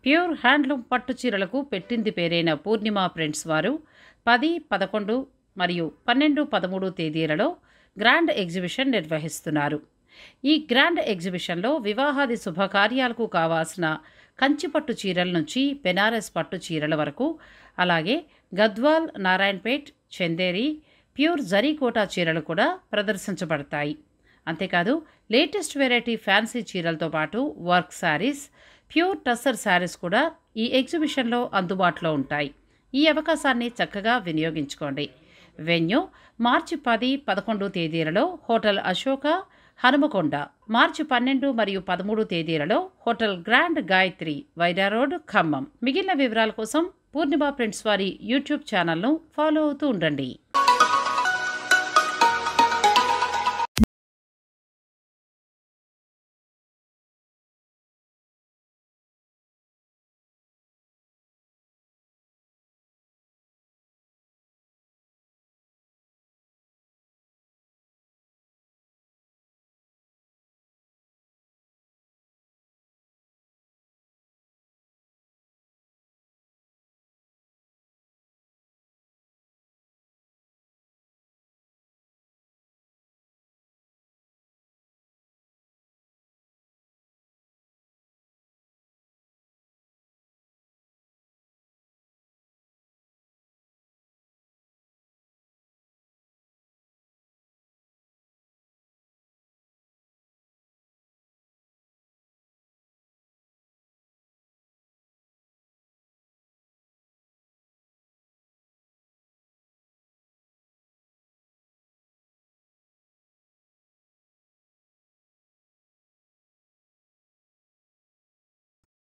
Pure handloom పట్టు చీరలకు పెట్టింది పేరైన పూర్ణిమ ప్రింట్స్ వారు 10, 11 మరియు 12, 13 తేదీలలో గ్రాండ్ ఎగ్జిబిషన్ నిర్వహిస్తున్నారు. ఈ గ్రాండ్ ఎగ్జిబిషన్లో వివాహాది శుభకార్యాలకు కావాల్సిన కంచిపట్టు చీరల నుంచి బెనారస్ పట్టు చీరల వరకు, అలాగే గద్వాల్, నారాయణపేట్, చందేరి, ప్యూర్ జరీకోటా చీరలు కూడా ప్రదర్శించబడతాయి. అంతేకాదు లేటెస్ట్ వెరైటీ ఫ్యాన్సీ చీరలతో పాటు వర్క్ శారీస్, ప్యూర్ టస్సర్ శారీస్ కూడా ఈ ఎగ్జిబిషన్లో అందుబాటులో ఉంటాయి. ఈ అవకాశాన్ని చక్కగా వినియోగించుకోండి. వెన్యూ మార్చి 10, 11 తేదీలలో హోటల్ అశోక, హనుమకొండ, మార్చి 12 మరియు 13 తేదీలలో hotel grand Gayatri, Wyra road, Khammam. మిగిలిన వివరాల కోసం పూర్ణిమ ప్రింట్స్ వారి యూట్యూబ్ ఛానల్ను ఫాలో అవుతూ ఉండండి.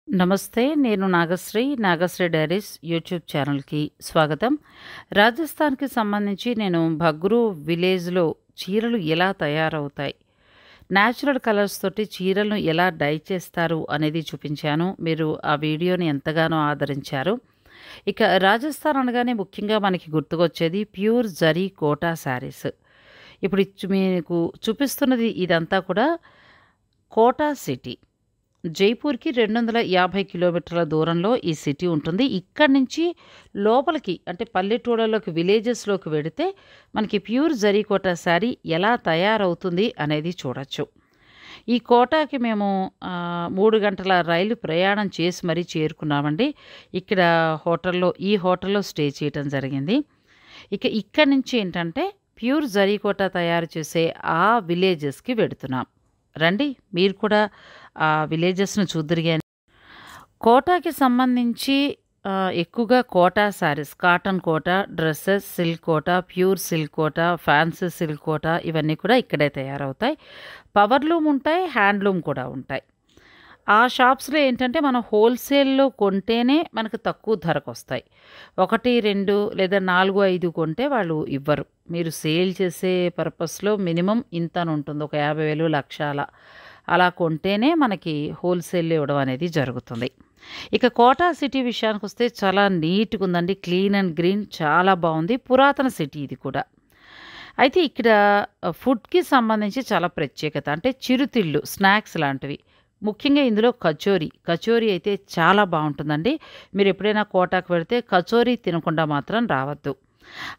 నమస్తే, నేను నాగశ్రీ డైరీస్ యూట్యూబ్ ఛానల్కి స్వాగతం. రాజస్థాన్కి సంబంధించి నేను భగ్రూ విలేజ్లో చీరలు ఎలా తయారవుతాయి, న్యాచురల్ కలర్స్ తోటి చీరలను ఎలా డై చేస్తారు అనేది చూపించాను. మీరు ఆ వీడియోని ఎంతగానో ఆదరించారు. ఇక రాజస్థాన్ అనగానే ముఖ్యంగా మనకి గుర్తుకొచ్చేది ప్యూర్ జరీ కోటా శారీస్. ఇప్పుడు మీకు చూపిస్తున్నది ఇదంతా కూడా కోటా సిటీ. జైపూర్కి 250 కిలోమీటర్ల దూరంలో ఈ సిటీ ఉంటుంది. ఇక్కడి నుంచి లోపలికి అంటే పల్లెటూళ్ళలోకి, విలేజెస్లోకి వెడితే మనకి ప్యూర్ జరీ కోటా శారీ ఎలా తయారవుతుంది అనేది చూడొచ్చు. ఈ కోటాకి మేము 3 గంటల రైలు ప్రయాణం చేసి మరీ చేరుకున్నామండి. ఇక్కడ ఈ హోటల్లో స్టే చేయటం జరిగింది. ఇక్కడి నుంచి ఏంటంటే ప్యూర్ జరీ కోటా తయారు చేసే ఆ విలేజెస్కి వెడుతున్నాం. రండి, మీరు కూడా ఆ విలేజెస్ను చూద్దురుగాని. కోటాకి సంబంధించి ఎక్కువగా Kota saris, cotton Kota, dresses, silk Kota, pure silk Kota, fancy silk Kota ఇవన్నీ కూడా ఇక్కడే తయారవుతాయి. పవర్లూమ్ ఉంటాయి, హ్యాండ్లూమ్ కూడా ఉంటాయి. ఆ షాప్స్లో ఏంటంటే మనం హోల్సేల్లో కొంటేనే మనకు తక్కువ ధరకు వస్తాయి. 1, 2 లేదా 4, 5 కొంటే వాళ్ళు ఇవ్వరు. మీరు సేల్ చేసే పర్పస్లో మినిమం ఇంత అని ఉంటుంది. ఒక 50,000, 1,00,000 అలా కొంటేనే మనకి హోల్సేల్లో ఇవ్వడం అనేది జరుగుతుంది. ఇక కోటా సిటీ విషయానికి వస్తే చాలా నీట్గా ఉందండి. క్లీన్ అండ్ గ్రీన్, చాలా బాగుంది. పురాతన సిటీ ఇది కూడా. అయితే ఇక్కడ ఫుడ్కి సంబంధించి చాలా ప్రత్యేకత. అంటే చిరుతిళ్ళు, స్నాక్స్ లాంటివి. ముఖ్యంగా ఇందులో కచోరీ అయితే చాలా బాగుంటుందండి. మీరు ఎప్పుడైనా కోటాకు వెళితే కచోరీ తినకుండా మాత్రం రావద్దు.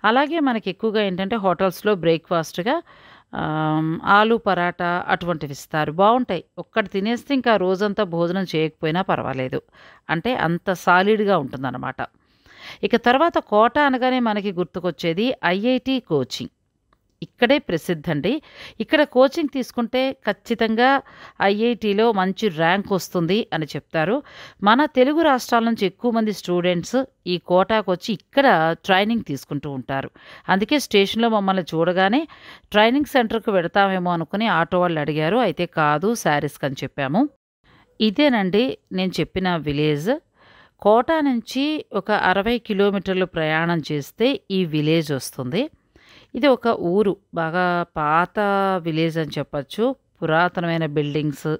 అలాగే మనకి ఎక్కువగా ఏంటంటే హోటల్స్లో బ్రేక్ఫాస్ట్గా ఆలు పరాటా అటువంటివి ఇస్తారు, బాగుంటాయి. ఒక్కటి తినేస్తే ఇంకా రోజంతా భోజనం చేయకపోయినా పర్వాలేదు. అంటే అంత సాలిడ్గా ఉంటుందన్నమాట. ఇక తర్వాత కోటా అనగానే మనకి గుర్తుకొచ్చేది ఐఐటి కోచింగ్. ఇక్కడే ప్రసిద్ధండి. ఇక్కడ కోచింగ్ తీసుకుంటే ఖచ్చితంగా ఐఐటీలో మంచి ర్యాంక్ వస్తుంది అని చెప్తారు. మన తెలుగు రాష్ట్రాల నుంచి ఎక్కువ మంది స్టూడెంట్స్ ఈ కోటాకు వచ్చి ఇక్కడ ట్రైనింగ్ తీసుకుంటూ ఉంటారు. అందుకే స్టేషన్లో మమ్మల్ని చూడగానే ట్రైనింగ్ సెంటర్కి వెడతామేమో అనుకుని ఆటో వాళ్ళు అడిగారు. అయితే కాదు, శారీస్కి అని చెప్పాము. ఇదేనండి నేను చెప్పిన విలేజ్. కోటా నుంచి ఒక 60 కిలోమీటర్లు ప్రయాణం చేస్తే ఈ విలేజ్ వస్తుంది. ఇది ఒక ఊరు, బాగా పాత విలేజ్ అని చెప్పచ్చు. పురాతనమైన బిల్డింగ్స్,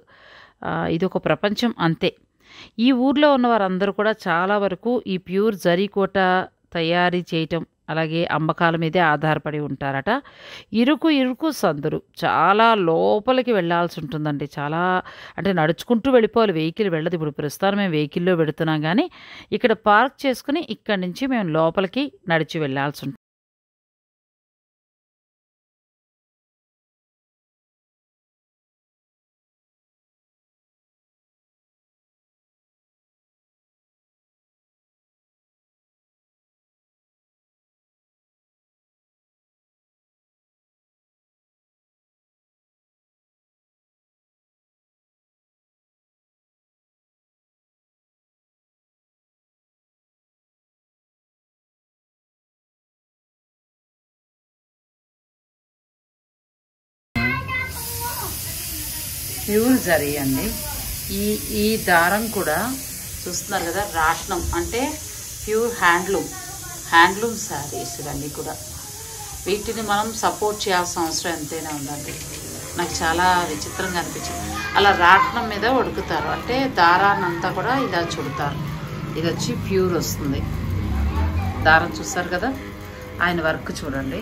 ఇది ఒక ప్రపంచం అంతే. ఈ ఊర్లో ఉన్న వారందరూ కూడా చాలా వరకు ఈ ప్యూర్ జరీ కోటా తయారీ చేయటం అలాగే అమ్మకాల మీదే ఆధారపడి ఉంటారట. ఇరుకు సందులు. చాలా లోపలికి వెళ్ళాల్సి ఉంటుందండి. చాలా అంటే నడుచుకుంటూ వెళ్ళిపోవాలి. వెహికల్ వెళ్ళదు. ఇప్పుడు ప్రస్తుతం మేము వెహికల్‌లో వెడుతున్నాం గానీ, ఇక్కడ పార్క్ చేసుకొని ఇక్కడి నుంచి మేము లోపలికి నడిచి వెళ్ళాల్సుంటుంది. ప్యూర్ జరీ అండి. ఈ ఈ దారం కూడా చూస్తున్నారు కదా, రాట్నం అంటే ప్యూర్ హ్యాండ్లూమ్ శారీస్ ఇవన్నీ కూడా. వీటిని మనం సపోర్ట్ చేయాల్సిన అవసరం ఎంతైనా ఉందండి. నాకు చాలా విచిత్రంగా అనిపించింది. అలా రాట్నం మీద ఉడుకుతారు, అంటే దారాన్ని అంతా కూడా ఇలా చుడతారు. ఇది వచ్చి ప్యూర్ వస్తుంది. దారం చూస్తారు కదా, ఆయన వర్క్ చూడండి.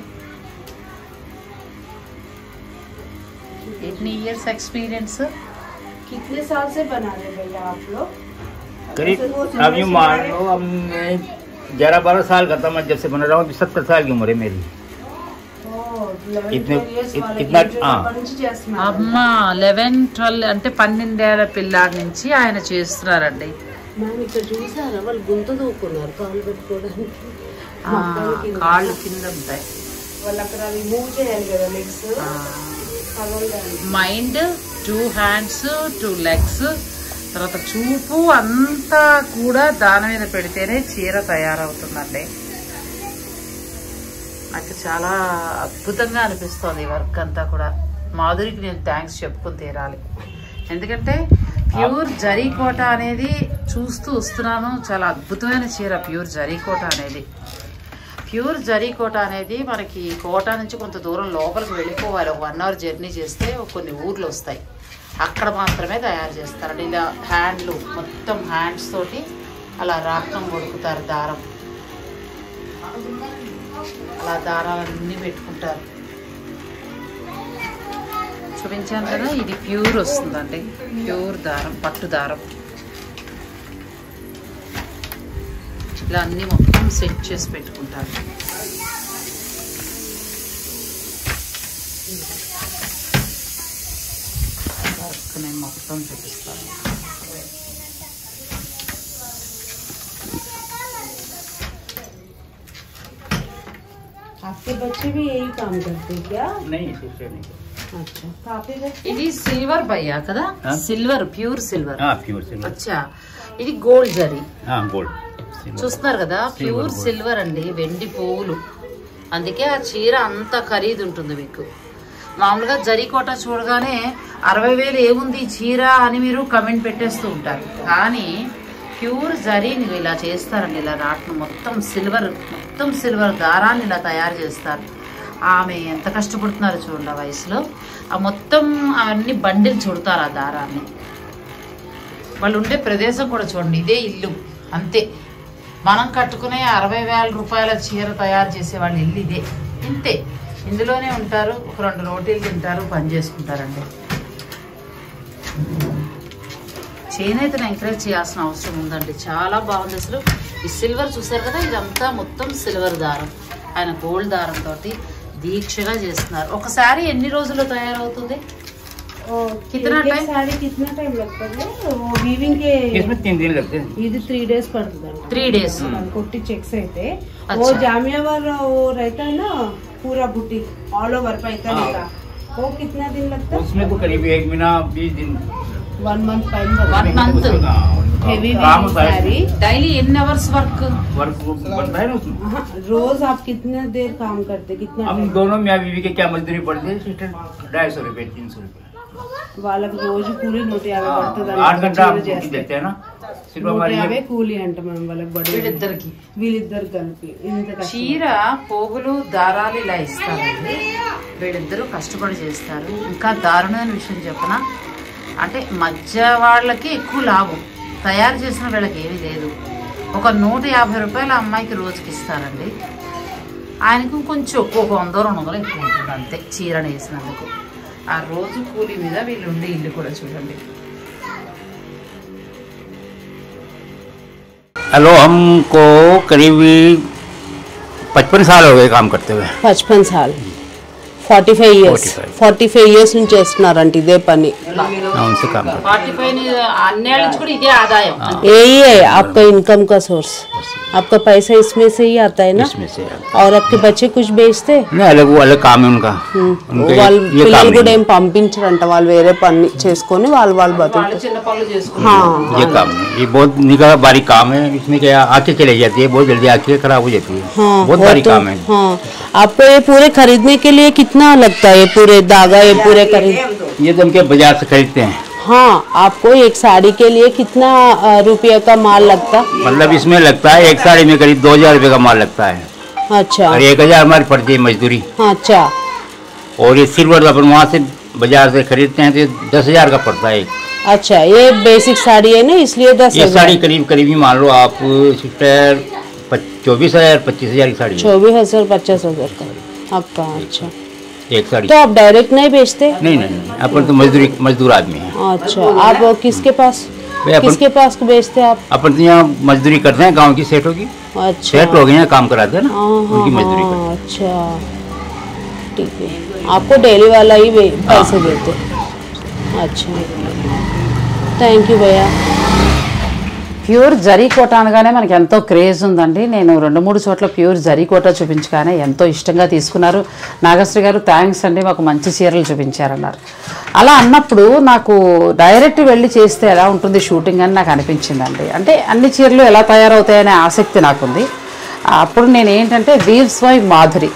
इतनी इयर्स एक्सपीरियंस? कितने साल से बना रहे भैया आप लोग? करीब अब यूँ मान लो, अब मैं 11-12 साल का था, मैं जब से बना रहा हूँ। 70 साल की उम्र है मेरी। అమ్మ 11-12 అంటే 12 ఏళ్ల పిల్లాడి నుంచి ఆయన చేస్తున్నారండి. ఇక్కడ చూసారా వాళ్ళు గుంత దూకున్నారు కాళ్ళు పెట్టుకోవడానికి. కాళ్ళు కింద ఉంటాయి. వాళ్ళు అక్కడ మూవ్ చేయాలి కదా లెగ్స్. మైండ్ 2 హ్యాండ్స్ 2 లెగ్స్, తర్వాత చూపు అంతా కూడా దాని మీద పెడితేనే చీర తయారవుతుందండి. నాకు చాలా అద్భుతంగా అనిపిస్తుంది ఈ వర్క్ అంతా కూడా. మాధురికి నేను థ్యాంక్స్ చెప్పుకుని తీరాలి. ఎందుకంటే ప్యూర్ జరీకోట అనేది చూస్తూ వస్తున్నాను. చాలా అద్భుతమైన చీర ప్యూర్ జరీకోట అనేది. ప్యూర్ జరీకోట అనేది మనకి కోట నుంచి కొంత దూరం లోపలికి వెళ్ళిపోవాలి. ఒక 1 అవర్ జర్నీ చేస్తే కొన్ని ఊర్లు వస్తాయి, అక్కడ మాత్రమే తయారు చేస్తారండి. ఇలా మొత్తం హ్యాండ్స్ తోటి అలా రాట్నం కొడుకుతారు. దారం అలా దారాలన్నీ పెట్టుకుంటారు. చూపించాను కదా, ఇది ప్యూర్ వస్తుందండి. ప్యూర్ దారం, పట్టు దారం. ఇలా అన్ని మొత్తం సెట్ చేసి పెట్టుకుంటారు. వర్క్ నేను మొత్తం చూపిస్తాను. आपके बच्चे भी यही काम करते हैं क्या? नहीं, दूसरे नहीं। अच्छा, काफी ఇది సిల్వర్ భయ్యా కదా, silver, pure silver. Pure silver. అచ్చా, ఇది గోల్డ్ జరీ. గోల్డ్ చూస్తున్నారు కదా, ప్యూర్ సిల్వర్ అండి, వెండి పువ్వులు. అందుకే ఆ చీర అంత ఖరీదు ఉంటుంది మీకు. మామూలుగా జరీకోట చూడగానే 60,000 ఏముంది చీర అని మీరు కమెంట్ పెట్టేస్తూ ఉంటారు. కానీ ప్యూర్ జరీని ఇలా చేస్తారండి. ఇలా రాట్నం మొత్తం సిల్వర్ దారాన్ని ఇలా తయారు చేస్తారు. ఆమె ఎంత కష్టపడుతున్నారో చూడండి ఆ వయసులో. ఆ మొత్తం అవన్నీ బండిలు చుడతారు ఆ దారాన్ని. వాళ్ళు ఉండే ప్రదేశం కూడా చూడండి, ఇదే ఇల్లు అంతే. మనం కట్టుకునే 60,000 రూపాయల చీర తయారు చేసే వాళ్ళ ఇల్లు ఇదే, ఇంతే. ఇందులోనే ఉంటారు, ఒక 2 రోటీలు తింటారు, పని చేసుకుంటారండి. చేనేతను ఎంకరేజ్ చేయాల్సిన అవసరం ఉందండి. చాలా బాగుంది అసలు. ఈ సిల్వర్ చూసారు కదా, ఇదంతా మొత్తం సిల్వర్ దారం. ఆయన గోల్డ్ దారం తోటి దీక్షగా చేస్తున్నారు. ఒక శారీ ఎన్ని రోజుల్లో తయారవుతుంది? कितना टाइम साड़ी कितना टाइम लगता है? वो वीविंग के इसमें 3 दिन लगते हैं. ఇది 3 days పడుతుంది. 3 days कुट्टी चेक्स అయితే वो जामियावर वो रहता है ना पूरा बुटीक ऑल ओवर पैतानी का, वो कितना दिन लगता है? उसमें तो करीब 1 महीना 20 दिन 1 month time. 1 month heavy sari. Daily ఎన్ని అవర్స్ వర్క్ बनता है ना उसमें. रोज आप कितना देर काम करते? कितना हम दोनों मियाँ बीवी के क्या मजदूरी पड़ती है? 250 रुपए 300 रुपए వాళ్ళకి రోజు కూలీ 150 పడుతుంది. 8 घंटा देते हैं ना. 150 కూలీ అంట మనం వాళ్ళకి. వీళ్ళిద్దరు కలిపి చీర పోగులు దారాలు ఇలా ఇస్తారండి. వీళ్ళిద్దరూ కష్టపడి చేస్తారు. ఇంకా దారుణమైన విషయం చెప్పనా, అంటే మధ్య వాళ్ళకి ఎక్కువ లాభం, తయారు చేసిన వీళ్ళకి ఏమీ లేదు. ఒక 150 రూపాయల అమ్మాయికి రోజుకి ఇస్తారండి. ఆయనకు కొంచెం ఒక 100-200 ఎక్కువ ఉంటుంది అంతే చీరను వేసినందుకు. ఆ రోజు కూలి మీద వీళ్ళు ఉండే ఇల్లు కూడా చూడండి. हेलो, हमको करीब 55 साल हो गए काम करते हुए. 55 साल 45 years 45 years నుంచి చేస్తున్నారంట ఇదే పని. उनसे काम करते 45 అన్నేళ్ళ నుంచి కూడా ఇదే ఆదాయం. यही है आपका इनकम का सोर्स. आपका पैसा इसमें से ही आता है ना. इसमें से और आपके बच्चे कुछ बेचते नहीं, अलग वो अलग काम है उनका. వాళ్ళు పిల్లలు కూడా ఏం పంపించరంట, వాళ్ళు వేరే పని చేసుకొని వాళ్ళు బతుకుతారు. చిన్న పనులు చేసుకుంటారు. हाँ ये काम है, ये बहुत निगाह बारीक काम है. इसमें क्या आंखें चली जाती है, बहुत जल्दी आंखें खराब हो जाती है. हाँ बहुत वो बारीक तो काम है. हाँ. आपको ये पूरे खरीदने के लिए कितना लगता है? ये पूरे धागा ये पूरे खरीद ये तो उनके बाजार से खरीदते हैं. हाँ, आपको एक साड़ी के लिए कितना रुपये का माल लगता? मतलब इसमें लगता है एक साड़ी में करीब 2000 रुपये का माल लगता है. अच्छा. और 1000 हमारी पड़ती है मजदूरी. अच्छा और ये सिल्वर अपन वहाँ से बाजार से खरीदते हैं तो 10,000 का पड़ता है. अच्छा, ये बेसिक साड़ी है ना, इसलिए 10,000. ये साड़ी करीब करीब ही मान लो आप 24,000-25,000 की साड़ी है. 24,000 50,000 का आपका. अच्छा, एक साड़ी. तो आप डायरेक्ट नहीं बेचते? नहीं नहीं नहीं, अपन तो मजदूर आदमी है. अच्छा, आप किसके पास भाई अपन किसके पास बेचते आप? अपन तो यहाँ मजदूरी करते हैं गांव की सेठों की. अच्छा. सेठ लोग यहाँ काम कराते हैं ना, हाँ, उनकी हाँ, मजदूरी करते हैं. अच्छा ठीक है. आपको डेली वाला ही पैसे देते? अच्छा, థ్యాంక్ యూ భయ్యా. ప్యూర్ జరీ కోట అనగానే మనకి ఎంతో క్రేజ్ ఉందండి. నేను 2-3 చోట్ల ప్యూర్ జరీ కోట చూపించగానే ఎంతో ఇష్టంగా తీసుకున్నారు. నాగశ్రీ గారు థ్యాంక్స్ అండి, మాకు మంచి చీరలు చూపించారన్నారు. అలా అన్నప్పుడు నాకు డైరెక్ట్ వెళ్ళి చేస్తే ఎలా ఉంటుంది షూటింగ్ అని నాకు అనిపించిందండి. అంటే అన్ని చీరలు ఎలా తయారవుతాయనే ఆసక్తి నాకుంది. అప్పుడు నేను ఏంటంటే వీవ్స్ బై మాధురి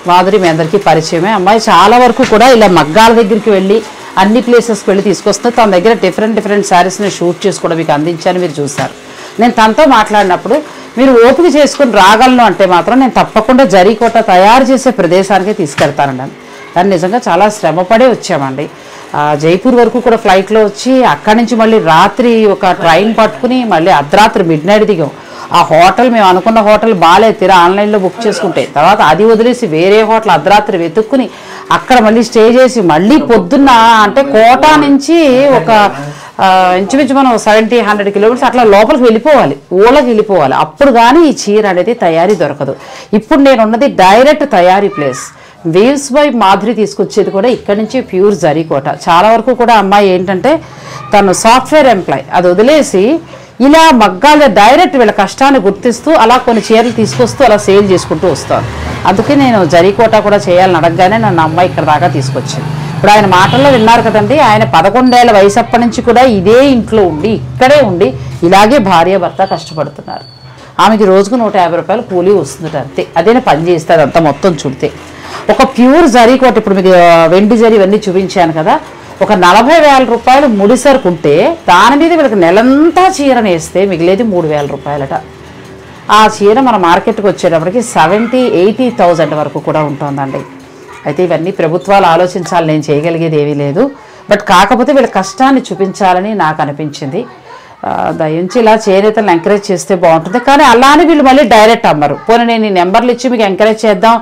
మీ అందరికీ పరిచయమే. అమ్మాయి చాలా వరకు కూడా ఇలా మగ్గాల దగ్గరికి వెళ్ళి అన్ని ప్లేసెస్కి వెళ్ళి తీసుకొస్తుంది. తన దగ్గర డిఫరెంట్ శారీస్ని షూట్ చేసి కూడా మీకు అందించాను, మీరు చూసారు. నేను తనతో మాట్లాడినప్పుడు మీరు ఓపిక చేసుకుని రాగలను అంటే మాత్రం నేను తప్పకుండా జరీకోట తయారు చేసే ప్రదేశానికి తీసుకెళ్తానండి. కానీ నిజంగా చాలా శ్రమపడే వచ్చామండి. జైపూర్ వరకు కూడా ఫ్లైట్లో వచ్చి అక్కడి నుంచి మళ్ళీ రాత్రి ఒక ట్రైన్ పట్టుకుని మళ్ళీ అర్ధరాత్రి మిడ్నైట్ దిగాం. ఆ హోటల్ మేము అనుకున్న హోటల్ బాగాలేదు, తీరా ఆన్లైన్లో బుక్ చేసుకుంటే తర్వాత అది వదిలేసి వేరే హోటల్ అర్ధరాత్రి వెతుక్కుని అక్కడ మళ్ళీ స్టే చేసి మళ్ళీ పొద్దున్న అంటే కోట నుంచి ఒక ఇంచుమించు మనం 70-100 కిలోమీటర్స్ అట్లా లోపలికి వెళ్ళిపోవాలి, ఊళ్ళకి వెళ్ళిపోవాలి. అప్పుడు కానీ ఈ చీర అనేది తయారీ దొరకదు. ఇప్పుడు నేను ఉన్నది డైరెక్ట్ తయారీ ప్లేస్. వీవ్స్ బై మాధురి తీసుకొచ్చేది కూడా ఇక్కడి నుంచి ప్యూర్ జరీకోట. చాలా వరకు కూడా అమ్మాయి ఏంటంటే తను సాఫ్ట్వేర్ ఎంప్లాయ్, అది వదిలేసి ఇలా మగ్గాల డైరెక్ట్ వీళ్ళ కష్టాన్ని గుర్తిస్తూ అలా కొన్ని చీరలు తీసుకొస్తూ అలా సేల్ చేసుకుంటూ వస్తాను. అందుకే నేను జరీకోట కూడా చేయాలని అడగగానే నన్ను అమ్మాయి ఇక్కడ దాకా తీసుకొచ్చింది. ఇప్పుడు ఆయన మాటల్లో విన్నారు కదండి, ఆయన 11 ఏళ్ల వయసు అప్పటి నుంచి కూడా ఇదే ఇంట్లో ఉండి ఇక్కడే ఉండి ఇలాగే భార్యాభర్త కష్టపడుతున్నారు. ఆమెకి రోజుకు 150 రూపాయలు కూలీ వస్తుంది అంతే. అదేనే పని చేస్తుంది అంతా మొత్తం చుడితే. ఒక ప్యూర్ జరీకోట ఇప్పుడు మీకు వెండి జరీ ఇవన్నీ చూపించాను కదా, ఒక 40,000 రూపాయలు ముడి సరుకుంటే దాని మీద వీళ్ళకి నెలంతా చీరను వేస్తే మిగిలేది 3,000 రూపాయలట. ఆ చీర మన మార్కెట్కి వచ్చేటప్పటికి 70,000-80,000 వరకు కూడా ఉంటుందండి. అయితే ఇవన్నీ ప్రభుత్వాలు ఆలోచించాలి, నేను చేయగలిగేది ఏమీ లేదు. బట్ కాకపోతే వీళ్ళ కష్టాన్ని చూపించాలని నాకు అనిపించింది. దయించి ఇలా చేనేతలను ఎంకరేజ్ చేస్తే బాగుంటుంది. కానీ అలానే వీళ్ళు మళ్ళీ డైరెక్ట్ అమ్మరు. పోనీ నేను ఈ నెంబర్లు ఇచ్చి మీకు ఎంకరేజ్ చేద్దాం,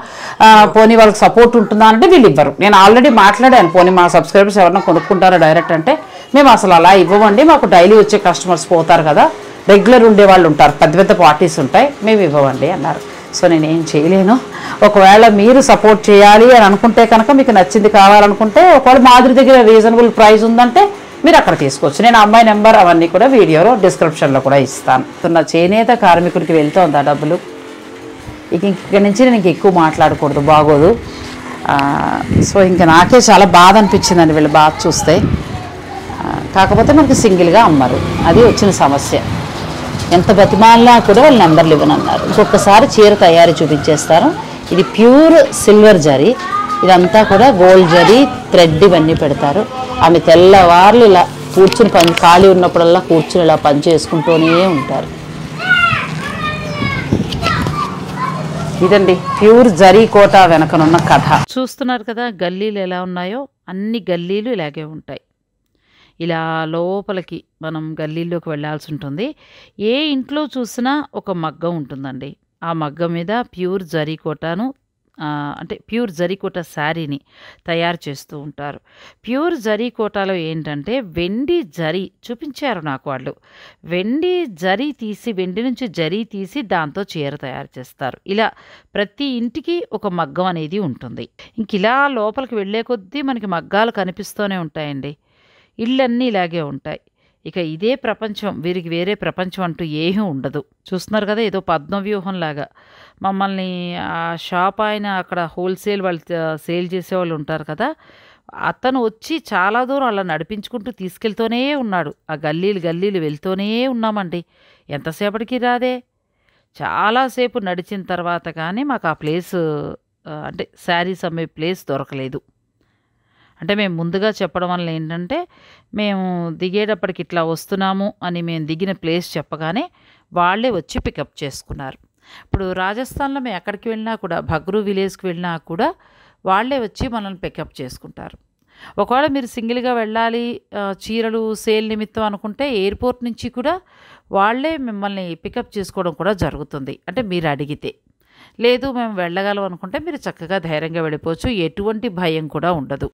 పోనీ వాళ్ళకి సపోర్ట్ ఉంటుందా అంటే వీళ్ళు ఇవ్వరు. నేను ఆల్రెడీ మాట్లాడాను, పోనీ మా సబ్స్క్రైబర్స్ ఎవరైనా కొనుక్కుంటారో డైరెక్ట్ అంటే మేము అసలు అలా ఇవ్వమండి, మాకు డైలీ వచ్చే కస్టమర్స్ పోతారు కదా, రెగ్యులర్ ఉండేవాళ్ళు ఉంటారు, పెద్ద పార్టీస్ ఉంటాయి, మేము ఇవ్వమండి అన్నారు. సో నేనేం చేయలేను. ఒకవేళ మీరు సపోర్ట్ చేయాలి అని అనుకుంటే కనుక, మీకు నచ్చింది కావాలనుకుంటే, ఒకవేళ మాధురి దగ్గర రీజనబుల్ ప్రైస్ ఉందంటే మీరు అక్కడ తీసుకోవచ్చు. నేను అమ్మాయి నెంబర్ అవన్నీ కూడా వీడియోలో డిస్క్రిప్షన్లో కూడా ఇస్తాను. నా చేనేత కార్మికుడికి వెళ్తుంది ఆ డబ్బులు. ఇక్కడి నుంచి నేను ఎక్కువ మాట్లాడకూడదు, బాగోదు. సో ఇంకా నాకే చాలా బాధ అనిపించిందండి వీళ్ళు బాధ చూస్తే. కాకపోతే మనకి సింగిల్గా అమ్మరు, అది వచ్చిన సమస్య. ఎంత బతిమాలినా కూడా వాళ్ళు నెంబర్లు ఇవ్వనన్నారు. ఇంకొకసారి చీర తయారీ చూపించేస్తారు. ఇది ప్యూర్ సిల్వర్ జరీ, ఇదంతా కూడా గోల్డ్ జరీ, థ్రెడ్ ఇవన్నీ పెడతారు. ఆమె తెల్లవార్లు ఇలా కూర్చుని పని, ఖాళీ ఉన్నప్పుడల్లా కూర్చుని ఇలా పని చేసుకుంటూనే ఉంటారు. ఇదండి ప్యూర్ జరీకోట వెనకనున్న కథ. చూస్తున్నారు కదా గల్లీలు ఎలా ఉన్నాయో, అన్ని గల్లీలు ఇలాగే ఉంటాయి. ఇలా లోపలికి మనం గల్లీల్లోకి వెళ్ళాల్సి ఉంటుంది. ఏ ఇంట్లో చూసినా ఒక మగ్గం ఉంటుందండి. ఆ మగ్గం మీద ప్యూర్ జరీకోటను అంటే ప్యూర్ జరీకోట శారీని తయారు చేస్తూ ఉంటారు. ప్యూర్ జరీకోటాలో ఏంటంటే వెండి జరీ చూపించారు నాకు వాళ్ళు. వెండి నుంచి జరీ తీసి దాంతో చీర తయారు చేస్తారు. ఇలా ప్రతి ఇంటికి ఒక మగ్గం అనేది ఉంటుంది. ఇంక ఇలా లోపలికి వెళ్ళే కొద్దీ మనకి మగ్గాలు కనిపిస్తూనే ఉంటాయండి. ఇళ్ళన్నీ ఇలాగే ఉంటాయి. ఇక ఇదే ప్రపంచం, వీరికి వేరే ప్రపంచం అంటూ ఏమీ ఉండదు. చూస్తున్నారు కదా, ఏదో పద్మవ్యూహంలాగా మమ్మల్ని ఆ షాప్ ఆయన అక్కడ హోల్సేల్ వాళ్ళు సేల్ చేసేవాళ్ళు ఉంటారు కదా, అతను వచ్చి చాలా దూరం అలా నడిపించుకుంటూ తీసుకెళ్తూనే ఉన్నాడు. ఆ గల్లీలు వెళ్తూనే ఉన్నామండి. ఎంతసేపటికి రాదే, చాలాసేపు నడిచిన తర్వాత కానీ మాకు ఆ ప్లేస్ అంటే శారీస్ అమ్మే ప్లేస్ దొరకలేదు. అంటే మేము ముందుగా చెప్పడం వల్ల ఏంటంటే, మేము దిగేటప్పటికి ఇట్లా వస్తున్నాము అని మేము దిగిన ప్లేస్ చెప్పగానే వాళ్ళే వచ్చి పికప్ చేసుకున్నారు. ఇప్పుడు రాజస్థాన్లో మేము ఎక్కడికి వెళ్ళినా కూడా, భగ్రూ విలేజ్కి వెళ్ళినా కూడా వాళ్ళే వచ్చి మనల్ని పికప్ చేసుకుంటారు. ఒకవేళ మీరు సింగిల్గా వెళ్ళాలి చీరలు సేల్ నిమిత్తం అనుకుంటే ఎయిర్పోర్ట్ నుంచి కూడా వాళ్ళే మిమ్మల్ని పికప్ చేసుకోవడం కూడా జరుగుతుంది, అంటే మీరు అడిగితే. లేదు మేము వెళ్ళగలం అనుకుంటే మీరు చక్కగా ధైర్యంగా వెళ్ళిపోవచ్చు, ఎటువంటి భయం కూడా ఉండదు.